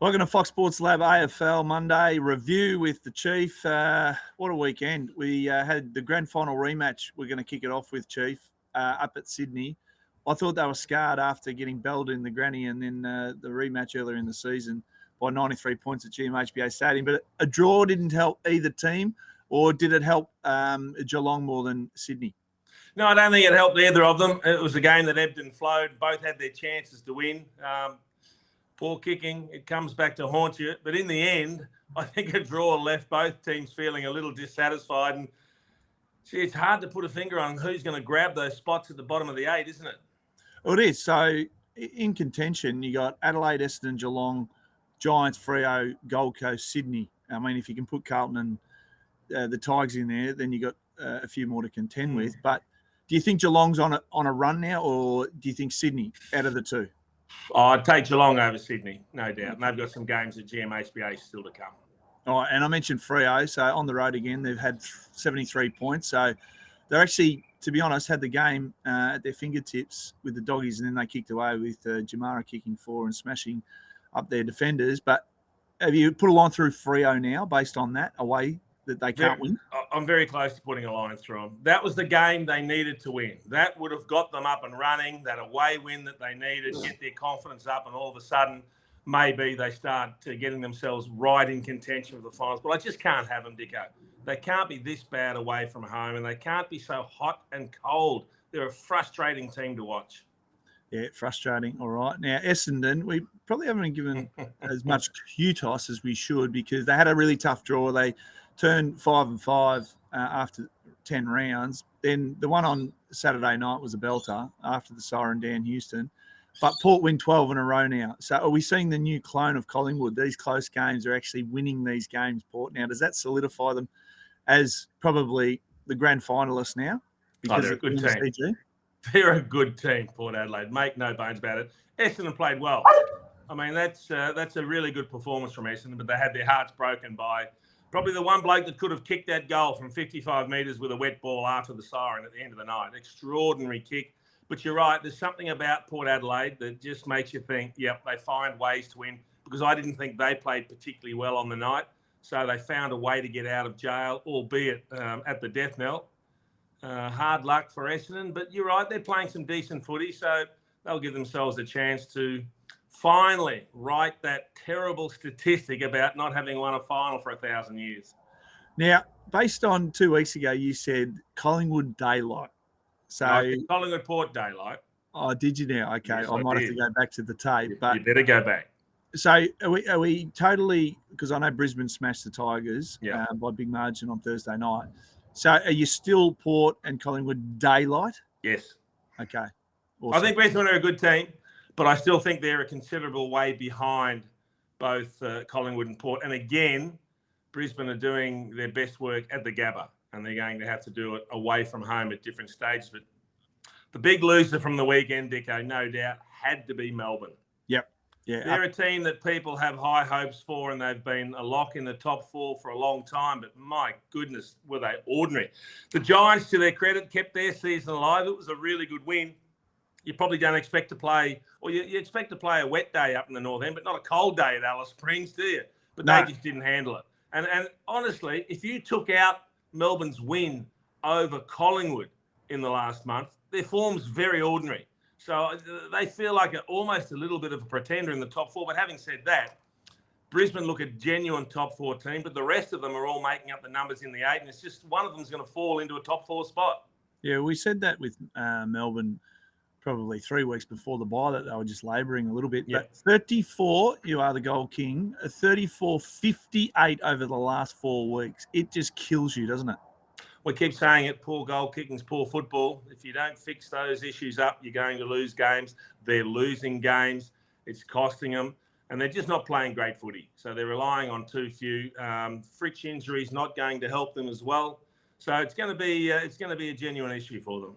Welcome to Fox Sports Lab AFL Monday review with the Chief. What a weekend. We had the grand final rematch. We're going to kick it off with, Chief, up at Sydney. I thought they were scarred after getting belled in the granny and then the rematch earlier in the season by 93 points at GMHBA Stadium. But a draw didn't help either team, or did it help Geelong more than Sydney? No, I don't think it helped either of them. It was a game that ebbed and flowed. Both had their chances to win. Poor kicking, it comes back to haunt you. But in the end, I think a draw left both teams feeling a little dissatisfied. And see, it's hard to put a finger on who's going to grab those spots at the bottom of the eight, isn't it? Well, it is. So in contention, you got Adelaide, Essendon, Geelong, Giants, Freo, Gold Coast, Sydney. I mean, if you can put Carlton and the Tigers in there, then you got a few more to contend with. But do you think Geelong's on a run now, or do you think Sydney out of the two? Oh, I'd take Geelong over Sydney, no doubt. And they've got some games at GMHBA still to come. Oh, and I mentioned Freo, so on the road again, they've had 73 points. So they're actually, to be honest, had the game at their fingertips with the Doggies, and then they kicked away with Jamara kicking 4 and smashing up their defenders. But have you put a line through Freo now based on that away that they can't win? I'm very close to putting a line through them. That was the game they needed to win. That would have got them up and running, that away win that they needed, get their confidence up, and all of a sudden, maybe they start getting themselves right in contention for the finals. But I just can't have them, Dicko. They can't be this bad away from home, and they can't be so hot and cold. They're a frustrating team to watch. Yeah, frustrating. All right. Now, Essendon, we probably haven't been given as much kudos as we should, because they had a really tough draw. They turned 5-5 after 10 rounds. Then the one on Saturday night was a belter after the siren down Houston. But Port win 12 in a row now. So are we seeing the new clone of Collingwood? These close games are actually winning these games, Port. Now, does that solidify them as probably the grand finalists now? Because they're a good team. CG? They're a good team, Port Adelaide. Make no bones about it. Essendon played well. I mean, that's a really good performance from Essendon, but they had their hearts broken by probably the one bloke that could have kicked that goal from 55 metres with a wet ball after the siren at the end of the night. Extraordinary kick. But you're right, there's something about Port Adelaide that just makes you think, yep, they find ways to win, because I didn't think they played particularly well on the night. So they found a way to get out of jail, albeit at the death knell. Hard luck for Essendon, but you're right, they're playing some decent footy, so they'll give themselves a chance to finally right that terrible statistic about not having won a final for 1,000 years. Now, based on 2 weeks ago, you said Collingwood daylight. So no, Collingwood Port daylight. Oh, did you now? Okay, yes, I might have to go back to the tape. But you better go back. So are we totally, because I know Brisbane smashed the Tigers by big margin on Thursday night. So are you still Port and Collingwood daylight? Yes. Okay. Awesome. I think Brisbane are a good team, but I still think they're a considerable way behind both Collingwood and Port. And again, Brisbane are doing their best work at the Gabba, and they're going to have to do it away from home at different stages. But the big loser from the weekend, Dicko, no doubt, had to be Melbourne. Yep. Yeah. They're a team that people have high hopes for, and they've been a lock in the top 4 for a long time. But my goodness, were they ordinary. The Giants, to their credit, kept their season alive. It was a really good win. You probably don't expect to play, or you expect to play a wet day up in the North End, but not a cold day at Alice Springs, do you? But they just didn't handle it. And honestly, if you took out Melbourne's win over Collingwood in the last month, their form's very ordinary. So they feel like almost a little bit of a pretender in the top 4. But having said that, Brisbane look a genuine top 4 team, but the rest of them are all making up the numbers in the 8, and it's just one of them's going to fall into a top 4 spot. Yeah, we said that with Melbourne probably 3 weeks before the bye, that they were just labouring a little bit. Yep. But 34, you are the goal king, 34-58 over the last 4 weeks. It just kills you, doesn't it? We keep saying it, poor goal kicking's poor football. If you don't fix those issues up, you're going to lose games. They're losing games. It's costing them. And they're just not playing great footy. So they're relying on too few. Fritsch injuries not going to help them as well. So it's going to be a genuine issue for them.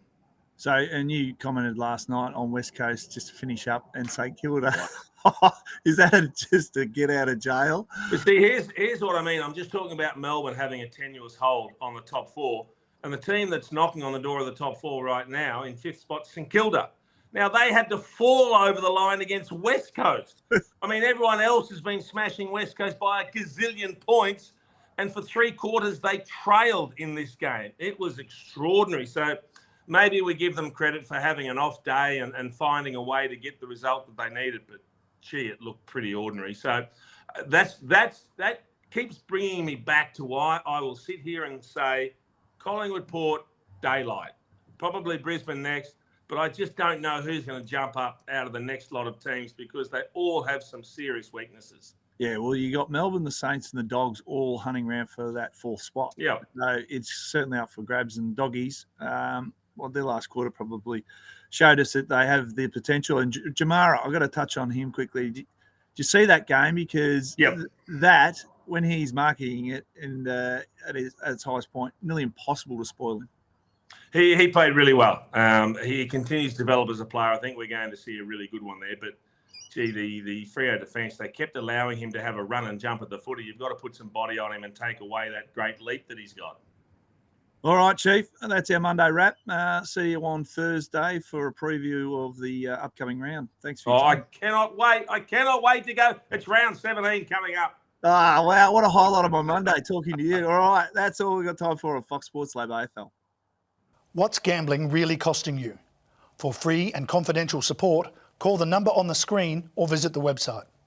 So, and you commented last night on West Coast, just to finish up and say Kilda. Is that just to get out of jail? But see, here's what I mean. I'm just talking about Melbourne having a tenuous hold on the top 4. And the team that's knocking on the door of the top 4 right now in 5th spot, St Kilda. Now, they had to fall over the line against West Coast. I mean, everyone else has been smashing West Coast by a gazillion points. And for 3 quarters, they trailed in this game. It was extraordinary. So maybe we give them credit for having an off day and finding a way to get the result that they needed. But, gee, it looked pretty ordinary. So that keeps bringing me back to why I will sit here and say Collingwood, Port, daylight. Probably Brisbane next. But I just don't know who's going to jump up out of the next lot of teams because they all have some serious weaknesses. Yeah, well, you got Melbourne, the Saints, and the Dogs all hunting around for that 4th spot. Yeah. So it's certainly up for grabs. And Doggies, their last quarter probably showed us that they have the potential. And Jamara, I've got to touch on him quickly. Did you see that game? Because that, when he's marking it and at its highest point, nearly impossible to spoil him. He played really well. He continues to develop as a player. I think we're going to see a really good one there. But, gee, the Freo defence, they kept allowing him to have a run and jump at the footy. You've got to put some body on him and take away that great leap that he's got. All right, Chief. That's our Monday wrap. See you on Thursday for a preview of the upcoming round. Thanks for your time. I cannot wait. I cannot wait to go. It's round 17 coming up. Ah, wow. What a highlight of my Monday talking to you. All right. That's all we've got time for on Fox Sports Lab AFL. What's gambling really costing you? For free and confidential support, call the number on the screen or visit the website.